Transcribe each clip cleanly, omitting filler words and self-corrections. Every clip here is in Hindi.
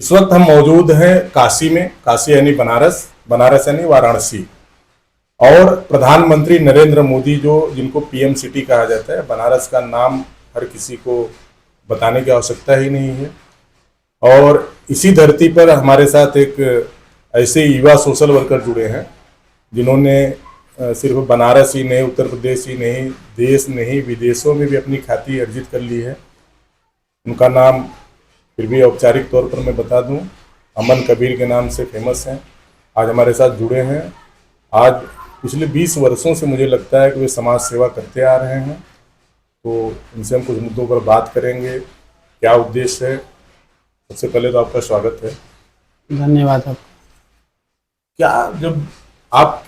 इस वक्त हम मौजूद हैं काशी में। काशी यानी बनारस, बनारस यानी वाराणसी। और प्रधानमंत्री नरेंद्र मोदी जो जिनको पीएम सिटी कहा जाता है, बनारस का नाम हर किसी को बताने की आवश्यकता ही नहीं है। और इसी धरती पर हमारे साथ एक ऐसे युवा सोशल वर्कर जुड़े हैं जिन्होंने सिर्फ बनारस ही नहीं, उत्तर प्रदेश ही नहीं, देश नहीं विदेशों में भी अपनी ख्याति अर्जित कर ली है। उनका नाम फिर भी औपचारिक तौर पर मैं बता दूं, अमन कबीर के नाम से फेमस हैं। आज हमारे साथ जुड़े हैं। आज पिछले 20 वर्षों से मुझे लगता है कि वे समाज सेवा करते आ रहे हैं। तो इनसे हम कुछ मुद्दों पर बात करेंगे। क्या उद्देश्य है? सबसे पहले तो आपका स्वागत है। धन्यवाद आपका। क्या जब आप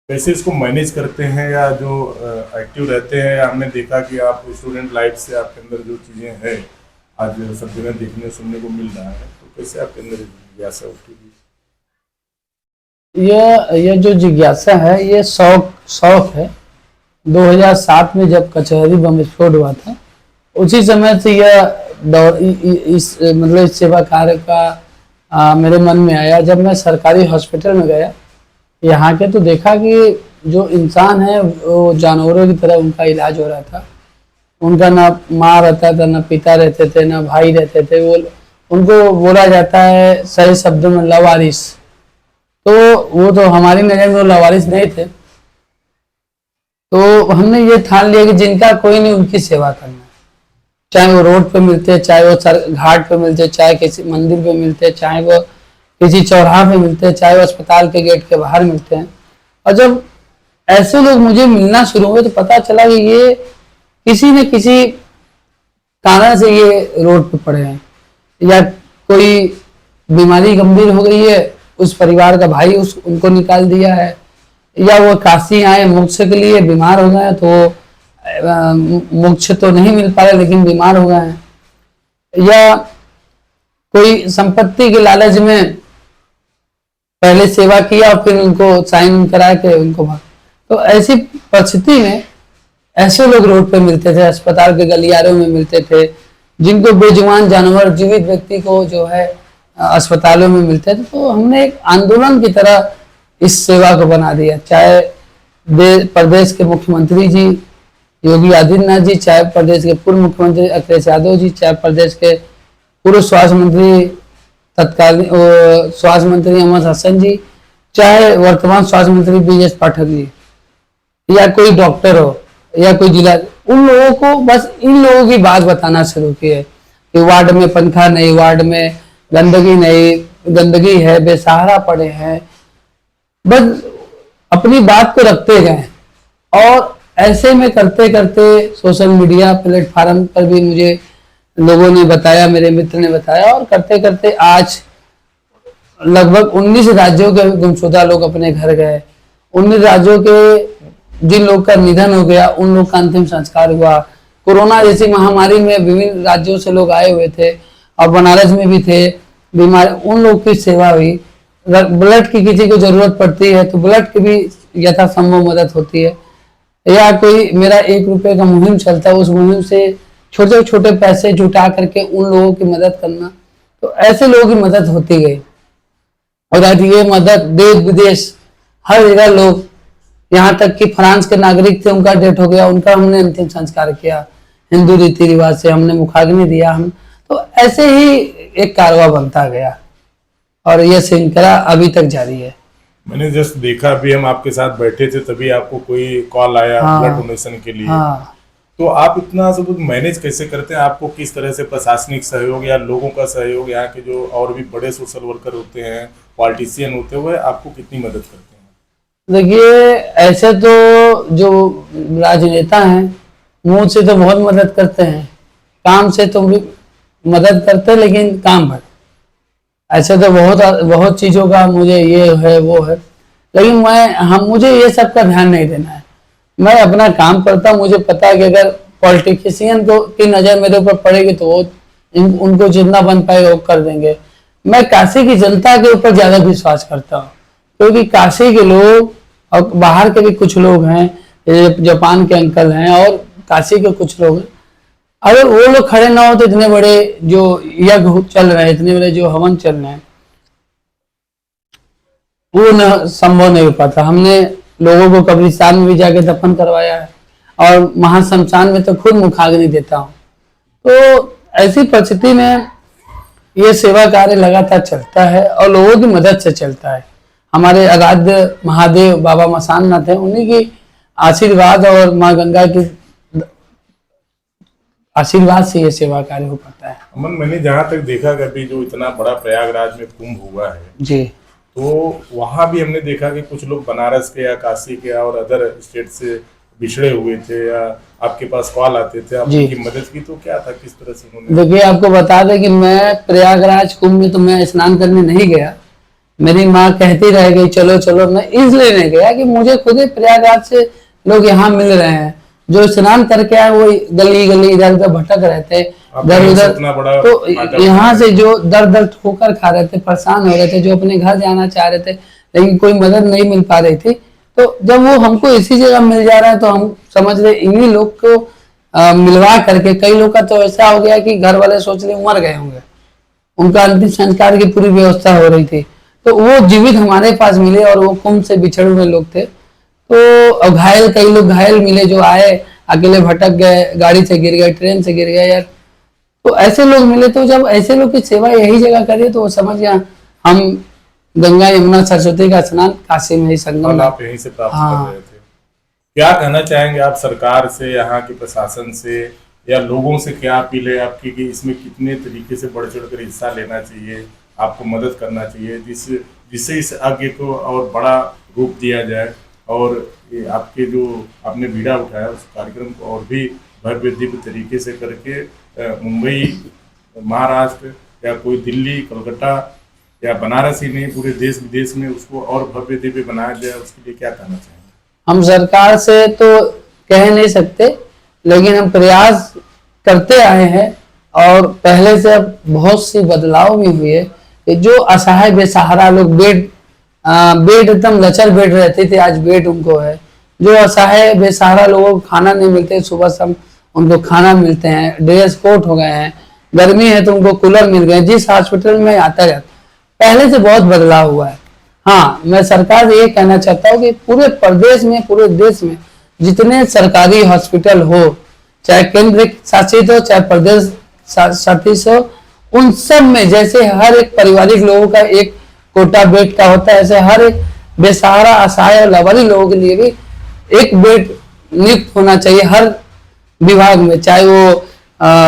कैसे इसको मैनेज करते हैं या जो एक्टिव रहते हैं, या हमने देखा कि आप स्टूडेंट लाइफ से आपके अंदर जो चीज़ें हैं आज सब जगह देखने सुनने को मिल रहा है, तो कैसे आपके अंदर जिज्ञासा उठी? यह जो जिज्ञासा है ये शौक है। 2007 में जब कचहरी बम विस्फोट हुआ था, उसी समय से यह दौर इस सेवा कार्य का मेरे मन में आया। जब मैं सरकारी हॉस्पिटल में गया यहाँ के, तो देखा कि जो इंसान है वो जानवरों की तरह उनका इलाज हो रहा था। उनका ना माँ रहता था, ना पिता रहते थे, ना भाई रहते थे। वो उनको बोला जाता है सही शब्दों में लावारिस। तो वो तो हमारी नज़र में वो लावारिस नहीं थे। तो हमने ये ठान लिया कि जिनका कोई नहीं उनकी सेवा करना, चाहे वो रोड पे मिलते, चाहे वो घाट पे मिलते, चाहे किसी मंदिर पे मिलते, चाहे वो किसी चौराहा पे मिलते हैं, चाहे वो अस्पताल के गेट के बाहर मिलते हैं। और जब ऐसे लोग मुझे मिलना शुरू हुए तो पता चला कि ये किसी न किसी कारण से ये रोड पे पड़े हैं, या कोई बीमारी गंभीर हो गई है, उस परिवार का भाई उनको निकाल दिया है, या वो काशी आए मोक्ष के लिए, बीमार हो गए तो मोक्ष तो नहीं मिल पा रहा लेकिन बीमार हो गए हैं, या कोई संपत्ति के लालच में पहले सेवा किया और फिर उनको साइन करा के उनको भाग। तो ऐसी परिस्थिति में ऐसे लोग रोड पे मिलते थे, अस्पताल के गलियारों में मिलते थे, जिनको बेजुबान जानवर जीवित व्यक्ति को जो है अस्पतालों में मिलते थे। तो हमने एक आंदोलन की तरह इस सेवा को बना दिया। चाहे प्रदेश के मुख्यमंत्री जी योगी आदित्यनाथ जी, चाहे प्रदेश के पूर्व मुख्यमंत्री अखिलेश यादव जी, चाहे प्रदेश के पूर्व स्वास्थ्य मंत्री तत्कालीन स्वास्थ्य मंत्री अहमद हसन जी, चाहे वर्तमान स्वास्थ्य मंत्री ब्रजेश पाठक जी, या कोई डॉक्टर हो या कोई जिला, उन लोगों को बस इन लोगों की बात बताना शुरू की है कि वार्ड में पंखा नहीं, वार्ड में गंदगी नहीं, गंदगी है, बेसहारा पड़े हैं। बस अपनी बात को रखते गए। और ऐसे में करते करते सोशल मीडिया प्लेटफार्म पर भी मुझे लोगों ने बताया, मेरे मित्र ने बताया, और करते करते आज लगभग 19 राज्यों के गुमशुदा लोग अपने घर गए। 19 राज्यों के जिन लोग का निधन हो गया उन लोग का अंतिम संस्कार हुआ। कोरोना जैसी महामारी में विभिन्न राज्यों से लोग आए हुए थे और बनारस में भी थे बीमार, उन लोग की सेवा हुई। ब्लड की किसी को जरूरत पड़ती है तो ब्लड की भी यथासंभव मदद होती है। या कोई मेरा 1 रुपये का मुहिम चलता है, उस मुहिम से छोटे छोटे पैसे जुटा करके उन लोगों की मदद करना। तो ऐसे लोगों की मदद होती गई और आज ये मदद देश विदेश हर जगह लोग, यहाँ तक कि फ्रांस के नागरिक थे, उनका डेथ हो गया, उनका हमने अंतिम संस्कार किया हिंदू रीति रिवाज से, हमने मुखाग्नि दिया। हम तो ऐसे ही एक कारवा बनता गया और यह श्रृंखला अभी तक जारी है। मैंने जस्ट देखा, अभी हम आपके साथ बैठे थे तभी आपको कोई कॉल आया ब्लड डोनेशन के लिए। तो आप इतना सब मैनेज कैसे करते हैं? आपको किस तरह से प्रशासनिक सहयोग या लोगों का सहयोग, यहाँ के जो और भी बड़े सोशल वर्कर होते हैं, पॉलिटिशियन होते हुए, आपको कितनी मदद करते हैं? देखिए, ऐसे तो जो राजनेता हैं मुंह से तो बहुत मदद करते हैं, काम से तो भी मदद करते हैं, लेकिन काम भर ऐसे तो बहुत चीज़ों का मुझे ये है वो है, लेकिन मुझे ये सब का ध्यान नहीं देना है। मैं अपना काम करता हूँ। मुझे पता है कि अगर पॉलिटिशियन की नज़र मेरे ऊपर पड़ेगी तो वो उनको जितना बन पाएगा वो कर देंगे। मैं काशी की जनता के ऊपर ज़्यादा विश्वास करता हूँ, क्योंकि काशी के लोग और बाहर के भी कुछ लोग हैं, जापान के अंकल हैं और काशी के कुछ लोग हैं, अगर वो लोग खड़े ना हो तो इतने बड़े जो यज्ञ चल रहे हैं, इतने बड़े जो हवन चल रहे हैं, वो न संभव नहीं हो पाता। हमने लोगों को कब्रिस्तान में भी जाके दफन करवाया है, और महाशमशान में तो खुद मुखाग्नि देता हूँ। तो ऐसी परिस्थिति में ये सेवा कार्य लगातार चलता है और लोगों की मदद से चलता है। हमारे आराध्य महादेव बाबा मसाननाथ है, उन्हीं की आशीर्वाद और माँ गंगा की आशीर्वाद से ये सेवा कार्य हो पाता है। अमन, मैंने जहाँ तक देखा कि अभी जो इतना बड़ा प्रयागराज में कुंभ हुआ है, जी, तो वहाँ भी हमने देखा कि कुछ लोग बनारस के या काशी के और अदर स्टेट से बिछड़े हुए थे, या आपके पास कॉल आते थे, आप जी। उनकी मदद की, तो क्या था, किस तरह से उन्होंने? देखिए, आपको बता दें कि मैं प्रयागराज कुंभ में तो मैं स्नान करने नहीं गया। मेरी माँ कहती रह गई चलो चलो, मैं इसलिए नहीं गया कि मुझे खुद ही प्रयागराज से लोग यहाँ मिल रहे हैं, जो स्नान करके आए वो गली गली इधर उधर भटक रहे थे, इधर उधर। तो यहाँ से जो दर दर ठोकर खा रहे थे, परेशान हो रहे थे, जो अपने घर जाना चाह रहे थे, लेकिन कोई मदद नहीं मिल पा रही थी, तो जब वो हमको इसी जगह मिल जा रहा है तो हम समझ रहे इन्हीं लोग को मिलवा करके। कई लोग का तो ऐसा हो गया कि घर वाले सोच रहे मर गए होंगे, उनका अंतिम संस्कार की पूरी व्यवस्था हो रही थी, तो वो जीवित हमारे पास मिले, और वो कुंभ से बिछड़े हुए लोग थे। तो घायल, कई लोग घायल मिले जो आए, अकेले भटक गए, गाड़ी से गिर गए, ट्रेन से गिर गए यार, तो ऐसे लोग मिले। तो जब ऐसे लोग की सेवा यही जगह करिए तो वो समझ गया हम गंगा यमुना सरस्वती का स्नान काशी में ही संगम। आप यहीं से प्राप्त कर रहे थे। क्या कहना चाहेंगे आप सरकार से, यहाँ के प्रशासन से, या लोगों से क्या अपील है आपकी कि इसमें कितने तरीके से बढ़ चढ़कर हिस्सा लेना चाहिए, आपको मदद करना चाहिए, जिससे इस यज्ञ को और बड़ा रूप दिया जाए, और ये आपके जो आपने बीड़ा उठाया उस कार्यक्रम को और भी भव्य दिव्य तरीके से करके मुंबई, महाराष्ट्र, या कोई दिल्ली, कोलकाता या बनारस ही नहीं, पूरे देश विदेश में उसको और भव्य दिव्य बनाया जाए, उसके लिए क्या कहना चाहेंगे? हम सरकार से तो कह नहीं सकते, लेकिन हम प्रयास करते आए हैं, और पहले से अब बहुत सी बदलाव भी हुए कि जो असहाय बेसहारा लोग बेड एकदम लचर बेड रहते थे, आज बेड उनको है। जो असहाय बेसहारा लोगों को खाना नहीं मिलते, सुबह शाम उनको खाना मिलते हैं, ड्रेस कोट हो गए हैं, गर्मी है तो उनको कूलर मिल गए। जिस हॉस्पिटल में आता रहता, पहले से बहुत बदलाव हुआ है। हाँ, मैं सरकार से ये कहना चाहता हूँ कि पूरे प्रदेश में, पूरे देश में जितने सरकारी हॉस्पिटल हो, चाहे केंद्र शासित हो चाहे प्रदेश शासित हो, उन सब में जैसे हर एक पारिवारिक लोगों का एक कोटा बेड का होता है, ऐसे हर एक बेसहारा, असहाय और लावारिस लोगों के लिए भी एक बेड नियुक्त होना चाहिए हर विभाग में, चाहे वो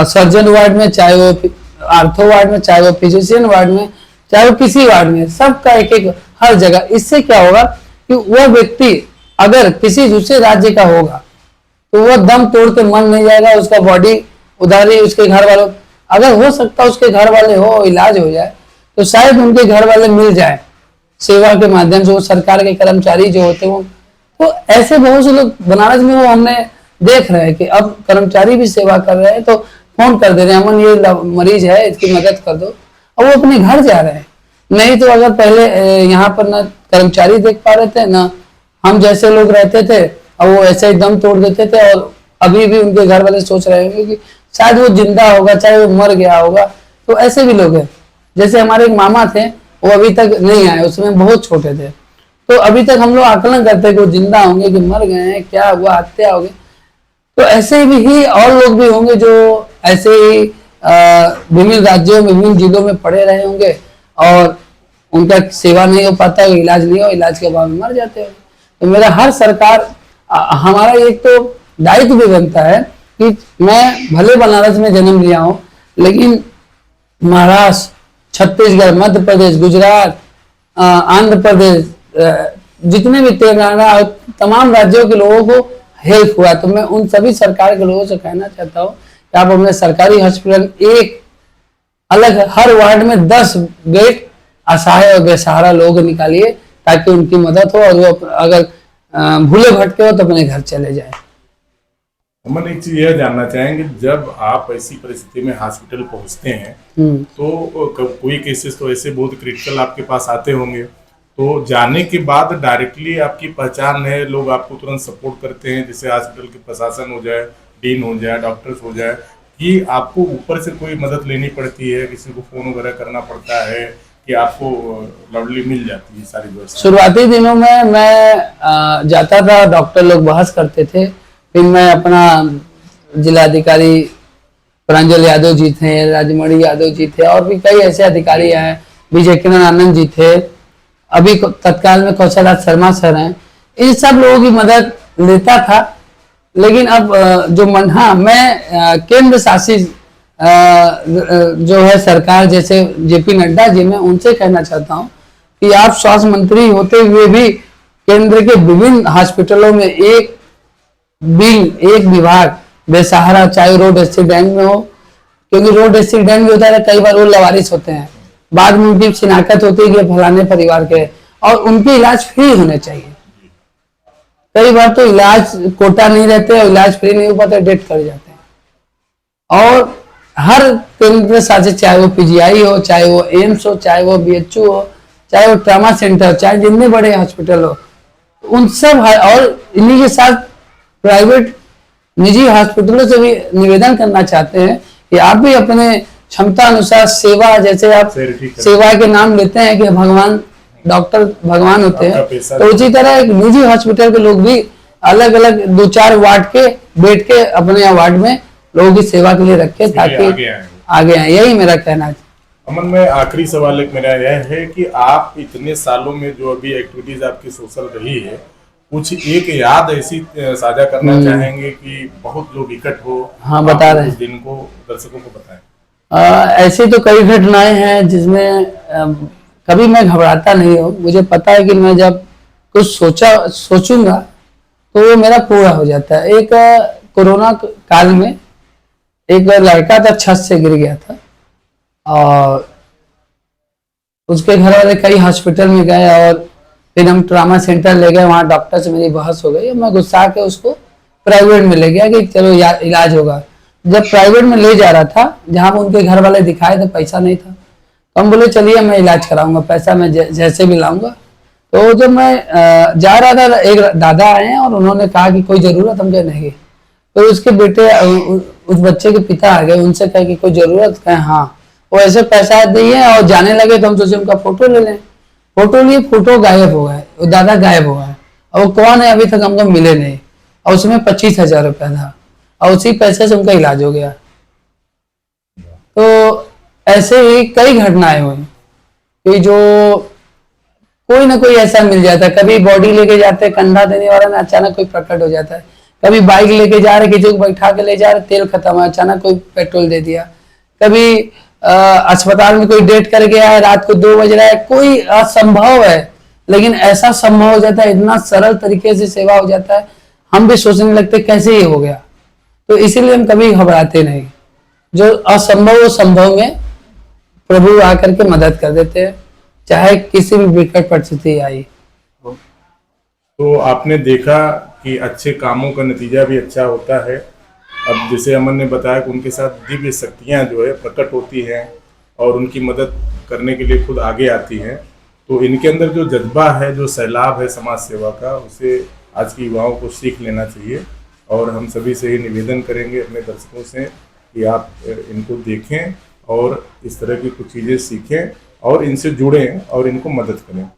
सर्जन वार्ड में, चाहे वो आर्थो वार्ड में, चाहे वो फिजिशियन वार्ड में, चाहे वो किसी वार्ड में, सबका एक एक हर जगह। इससे क्या होगा कि वह व्यक्ति अगर किसी दूसरे राज्य का होगा तो वह दम तोड़ के मर नहीं जाएगा, उसका बॉडी उधार ही उसके घर वालों, अगर हो सकता है उसके घर वाले हो, इलाज हो जाए, तो शायद उनके घर वाले मिल जाए सेवा के माध्यम से, वो सरकार के कर्मचारी जो होते हो। तो ऐसे बहुत से लोग बनारस में वो हमने देख रहे हैं कि अब कर्मचारी भी सेवा कर रहे हैं, तो फोन कर दे रहे हैं, अमन ये मरीज है, इसकी मदद कर दो, और वो अपने घर जा रहे हैं। नहीं तो अगर पहले यहाँ पर ना कर्मचारी देख पा रहे थे, ना हम जैसे लोग रहते थे, और वो ऐसे ही दम तोड़ देते थे, और अभी भी उनके घर वाले सोच रहे होंगे कि शायद वो जिंदा होगा, चाहे वो मर गया होगा। तो ऐसे भी लोग हैं। जैसे हमारे एक मामा थे, वो अभी तक नहीं आए, उसमें बहुत छोटे थे, तो अभी तक हम लोग आकलन करते हैं कि वो जिंदा होंगे कि मर गए हैं, क्या हुआ, हत्या हो गई। तो ऐसे भी और लोग भी होंगे जो ऐसे ही विभिन्न राज्यों में, विभिन्न जिलों में पड़े रहे होंगे, और उनका सेवा नहीं हो पाता, इलाज नहीं हो, इलाज के अभाव में मर जाते हैं। तो मेरा हर सरकार, हमारा एक तो दायित्व भी बनता है कि मैं भले बनारस में जन्म लिया हूँ, लेकिन महाराष्ट्र, छत्तीसगढ़, मध्य प्रदेश, गुजरात, आंध्र प्रदेश, जितने भी तेलंगाना, तमाम राज्यों के लोगों को हेल्प हुआ, तो मैं उन सभी सरकार के लोगों से कहना चाहता हूँ कि आप अपने सरकारी हॉस्पिटल एक अलग हर वार्ड में 10 बेड असहाय और बेसहारा लोग निकालिए, ताकि उनकी मदद हो, और वो अगर भूले भटके हो तो अपने घर चले जाए। अमन, एक चीज यह जानना चाहेंगे, जब आप ऐसी परिस्थिति में हॉस्पिटल पहुंचते हैं, तो कोई केसेस तो ऐसे बहुत क्रिटिकल आपके पास आते होंगे, तो जाने के बाद डायरेक्टली आपकी पहचान है, लोग आपको तुरंत सपोर्ट करते हैं, जैसे हॉस्पिटल के प्रशासन हो जाए, डीन हो जाए, डॉक्टर्स हो जाए, कि आपको ऊपर से कोई मदद लेनी पड़ती है, किसी को फोन वगैरह करना पड़ता है, कि आपको लवली मिल जाती है सारी व्यवस्था? शुरुआती दिनों में मैं जाता था, डॉक्टर लोग बहस करते थे, फिर मैं अपना जिलाधिकारी प्रांजल यादव जी थे, राजमणि यादव जी थे, और भी कई ऐसे अधिकारी हैं, विजय किरण आनंद जी थे, अभी तत्काल में कौशल राज शर्मा सर हैं, इन सब लोगों की मदद लेता था। लेकिन अब हाँ, मैं केंद्र शासित जो है सरकार, जैसे जेपी नड्डा जी, मैं उनसे कहना चाहता हूं कि आप स्वास्थ्य मंत्री होते हुए भी केंद्र के विभिन्न हॉस्पिटलों में एक विभाग बेसहारा, चाहे रोड एक्सीडेंट में हो, क्योंकि रोड एक्सीडेंट भी होता है, कई बार वो लवारिस होते हैं, बाद में उनकी शिनाख्त होती है कि फलाने परिवार के, और उनके इलाज फ्री होने चाहिए। कई बार तो इलाज कोटा नहीं रहते और इलाज फ्री नहीं हो पाता, डेथ कर जाते हैं। और हर केंद्र शासित, चाहे वो पीजीआई हो, चाहे वो एम्स हो, चाहे वो बीएचयू हो, चाहे वो ट्रामा सेंटर, चाहे जितने बड़े हॉस्पिटल हो, उन सब और इन्हीं के साथ प्राइवेट निजी हॉस्पिटलों से भी निवेदन करना चाहते हैं कि आप भी अपने क्षमता अनुसार सेवा, जैसे आप सेवा के नाम लेते हैं कि भगवान, डॉक्टर भगवान होते हैं, तो उसी तरह एक निजी हॉस्पिटल के लोग भी अलग अलग 2-4 वार्ड के बैठ के अपने वार्ड में लोगों की सेवा के लिए रखे, ताकि आगे आए। यही मेरा कहना है। अमन, में आखिरी सवाल एक मेरा यह है कि आप इतने सालों में जो अभी एक्टिविटीज आपकी सोशल रही है, कुछ एक याद ऐसी साझा करना चाहेंगे कि बहुत लोग इकट्ठ हो? हाँ, बता रहे हैं, उस दिन को दर्शकों को बताएं। ऐसी तो कई घटनाएं हैं जिसमें कभी मैं घबराता नहीं हूँ। मुझे पता है कि मैं जब कुछ सोचूंगा तो वो मेरा पूरा हो जाता है। एक कोरोना काल में एक लड़का था, छत से गिर गया था, और उसके घर वाले कई हॉस्पिटल में गए, और फिर हम ट्रामा सेंटर ले गए, वहाँ डॉक्टर से मेरी बहस हो गई, मैं गुस्सा के उसको प्राइवेट में ले गया कि चलो इलाज होगा। जब प्राइवेट में ले जा रहा था, जहाँ उनके घर वाले दिखाए थे, पैसा नहीं था, तो हम बोले चलिए मैं इलाज कराऊंगा, पैसा मैं जैसे भी लाऊंगा। तो जब मैं जा रहा था, एक दादा आए हैं और उन्होंने कहा कि कोई जरूरत? हम कहे नहीं। तो उसके बेटे, उस बच्चे के पिता आ गए, उनसे कहे कि कोई जरूरत? कहे हाँ। वो ऐसे पैसा दिए और जाने लगे, तो हम सोचे उनका फोटो ले लें। फोटो लिए, फोटो गायब हो गए, वो दादा गायब हो गए, और वो कौन है अभी तक हमको मिले नहीं, और उसमें 25,000 रुपया था, और उसी पैसे से उनका इलाज हो गया। तो ऐसे ही कई घटनाएं हुई कि जो कोई ना कोई ऐसा मिल जाता है। कभी बॉडी लेके जाते हैं, कंधा देने वाला में अचानक कोई प्रकट हो जाता है। कभी बाइक लेके जा रहे, किसी को बैठा के ले जा रहे, तेल खत्म है, अचानक कोई पेट्रोल दे दिया। कभी अस्पताल में कोई डेट कर गया है, रात को 2 बज रहा है, कोई असंभव है, लेकिन ऐसा संभव हो जाता है, इतना सरल तरीके से सेवा हो जाता है, हम भी सोचने लगते कैसे ये हो गया। तो इसीलिए हम कभी घबराते नहीं। जो असंभव वो संभव में प्रभु आकर के मदद कर देते हैं, चाहे किसी भी विकट परिस्थिति आई हो। तो आपने देखा कि अच्छे कामों का नतीजा भी अच्छा होता है। अब जैसे अमन ने बताया कि उनके साथ दिव्य शक्तियाँ जो है प्रकट होती हैं और उनकी मदद करने के लिए खुद आगे आती हैं, तो इनके अंदर जो जज्बा है, जो सैलाब है समाज सेवा का, उसे आज के युवाओं को सीख लेना चाहिए। और हम सभी से ही निवेदन करेंगे अपने दर्शकों से कि आप इनको देखें और इस तरह की कुछ चीज़ें सीखें और इनसे जुड़ें और इनको मदद करें।